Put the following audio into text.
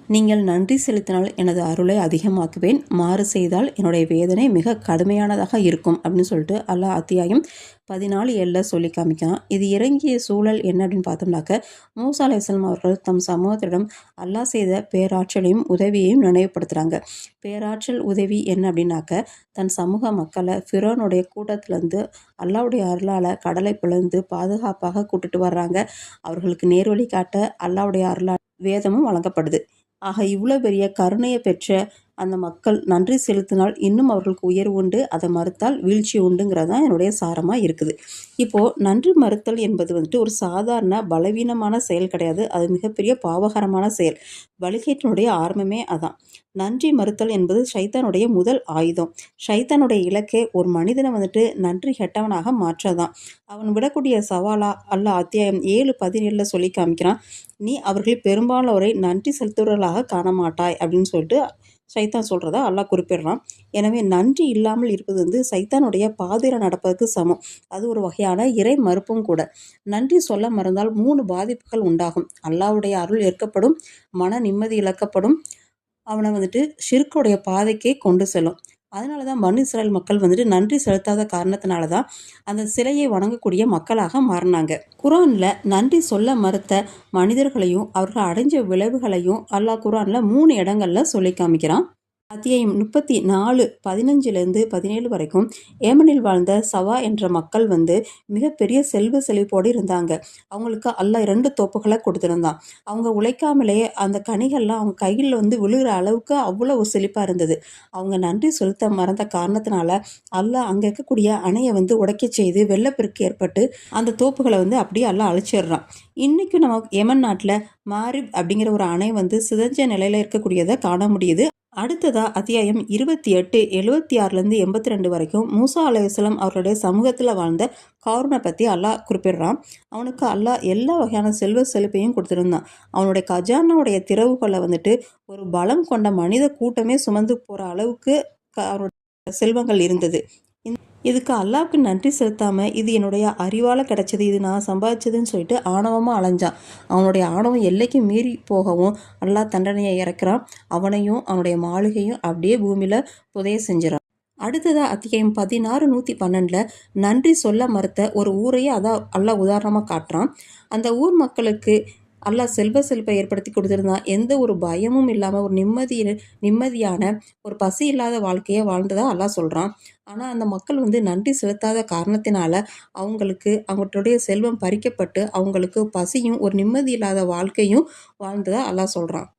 நீங்கள் நன்றி செலுத்தினால் எனது அருளை அதிகமாக்குவேன், மாறு செய்தால் என்னுடைய வேதனை மிக கடுமையானதாக இருக்கும் அப்படின்னு சொல்லிட்டு அல்லாஹ் அத்தியாயம் 14:7 சொல்லி காமிக்கிறான். இது இறங்கிய சூழல் என்ன அப்படின்னு பார்த்தோம்னாக்க, மூசா அலைஹிஸ்ஸலாம் அவர்கள் தம் சமூகத்திடம் அல்லாஹ் செய்த பேராற்றலையும் உதவியையும் நினைவுபடுத்துகிறாங்க. பேராற்றல் உதவி என்ன அப்படின்னாக்க, தன் சமூக மக்களை ஃபிரௌனுடைய கூட்டத்திலேருந்து அல்லாஹ்வுடைய அருளால் கடலை பிளந்து பாதுகாப்பாக கூட்டிட்டு வர்றாங்க. அவர்களுக்கு நேர்வழி காட்ட அல்லாஹ்வுடைய அருளால் வேதமும் வழங்கப்படுது. ஆக இவ்வளோ பெரிய கருணையை பெற்ற அந்த மக்கள் நன்றி செலுத்தினால் இன்னும் அவர்களுக்கு உயர்வு உண்டு, அதை மறுத்தால் வீழ்ச்சி உண்டுங்கிறது தான் என்னுடைய சாரமாக இருக்குது. இப்போது நன்றி மறுத்தல் என்பது வந்துட்டு ஒரு சாதாரண பலவீனமான செயல் கிடையாது, அது மிகப்பெரிய பாவகரமான செயல். வழிகேட்டினுடைய ஆரம்பமே அதான். நன்றி மறுத்தல் என்பது ஷைத்தானுடைய முதல் ஆயுதம். ஷைத்தானுடைய இலக்கே ஒரு மனிதனை வந்துட்டு நன்றி கெட்டவனாக மாற்றதான். அவன் விடக்கூடிய சவாலா அல்லாஹ் அத்தியாயம் 7:17 சொல்லி காமிக்கிறான். நீ அவர்கள் பெரும்பாலோரை நன்றி செலுத்துவர்களாக காண மாட்டாய் அப்படின்னு சொல்லிட்டு சைத்தான் சொல்கிறதா அல்லாஹ் குறிப்பிடுறான். எனவே நன்றி இல்லாமல் இருப்பது வந்து சைத்தானுடைய பாதையில் நடப்பதற்கு சமம். அது ஒரு வகையான இறை மறுப்பும் கூட. நன்றி சொல்ல மறந்தால் 3 பாதிப்புகள் உண்டாகும். அல்லாஹ்வுடைய அருள் ஏற்கப்படும், மன நிம்மதி இழக்கப்படும், அவனை வந்துட்டு ஷிர்க்குடைய பாதைக்கே கொண்டு செல்லும். அதனால தான் பனு இஸ்ராயல் மக்கள் வந்துட்டு நன்றி செலுத்தாத காரணத்தினால தான் அந்த சிலையை வணங்கக்கூடிய மக்களாக மாறினாங்க. குரானில் நன்றி சொல்ல மறுத்த மனிதர்களையும் அவர்கள் அடைஞ்ச விளைவுகளையும் அல்லாஹ் குரானில் 3 இடங்களில் சொல்லி காமிக்கிறான். அத்தியாயம் 34:15-17 வரைக்கும் ஏமனில் வாழ்ந்த சவா என்ற மக்கள் வந்து மிகப்பெரிய செல்வ செழிப்போடு இருந்தாங்க. அவங்களுக்கு அல்லாஹ் 2 தோப்புகளை கொடுத்துருந்தான். அவங்க உழைக்காமலேயே அந்த கனிகள்லாம் அவங்க கையில் வந்து விழுகிற அளவுக்கு அவ்வளோ செழிப்பாக இருந்தது. அவங்க நன்றி செலுத்த மறந்த காரணத்தினால அல்லாஹ் அங்கே இருக்கக்கூடிய அணையை வந்து உடைக்க செய்து வெள்ளப்பெருக்கு ஏற்பட்டு அந்த தோப்புகளை வந்து அப்படியே அல்லாஹ் அழிச்சிடுறான். இன்றைக்கும் நம்ம ஏமன் நாட்டில் மாரிப் அப்படிங்கிற ஒரு அணை வந்து சிதைஞ்ச நிலையில் இருக்கக்கூடியதை காண முடியுது. அடுத்ததா அத்தியாயம் 28 76-82 வரைக்கும் மூசா அலைஹிஸ்ஸலாம் அவர்களுடைய சமூகத்தில் வாழ்ந்த காரூனை பற்றி அல்லாஹ் குறிப்பிடுறான். அவனுக்கு அல்லாஹ் எல்லா வகையான செல்வ செழிப்பையும் கொடுத்துருந்தான். அவனுடைய கஜானாவுடைய திறவுகளை வந்துட்டு ஒரு பலம் கொண்ட மனித கூட்டமே சுமந்து போகிற அளவுக்கு அவனுடைய செல்வங்கள் இருந்தது. இதுக்கு அல்லாவுக்கு நன்றி செலுத்தாமல் இது என்னுடைய அறிவால் கிடச்சது, இது நான் சம்பாதிச்சதுன்னு சொல்லிட்டு ஆணவமாக அலைஞ்சான். அவனுடைய ஆணவம் எல்லைக்கு மீறி போகவும் அல்லாஹ் தண்டனையை இறக்குறான். அவனையும் அவனுடைய மாளிகையும் அப்படியே பூமியில் புதைய செஞ்சிடான். அடுத்ததாக அத்தியாயம் 16:112 நன்றி சொல்ல மறுத்த ஒரு ஊரையே அதான் அல்லாஹ் உதாரணமாக காட்டுறான். அந்த ஊர் மக்களுக்கு அல்லாஹ் செல்வ செழிப்பை ஏற்படுத்தி கொடுத்துருந்தான். எந்த ஒரு பயமும் இல்லாமல் ஒரு நிம்மதியான ஒரு பசி இல்லாத வாழ்க்கையை வாழ்ந்ததாக அல்லாஹ் சொல்கிறான். ஆனால் அந்த மக்கள் வந்து நன்றி செலுத்தாத காரணத்தினால அவங்களுடைய செல்வம் பறிக்கப்பட்டு அவங்களுக்கு பசியும் ஒரு நிம்மதி இல்லாத வாழ்க்கையும் வாழ்ந்ததாக அல்லாஹ் சொல்கிறான்.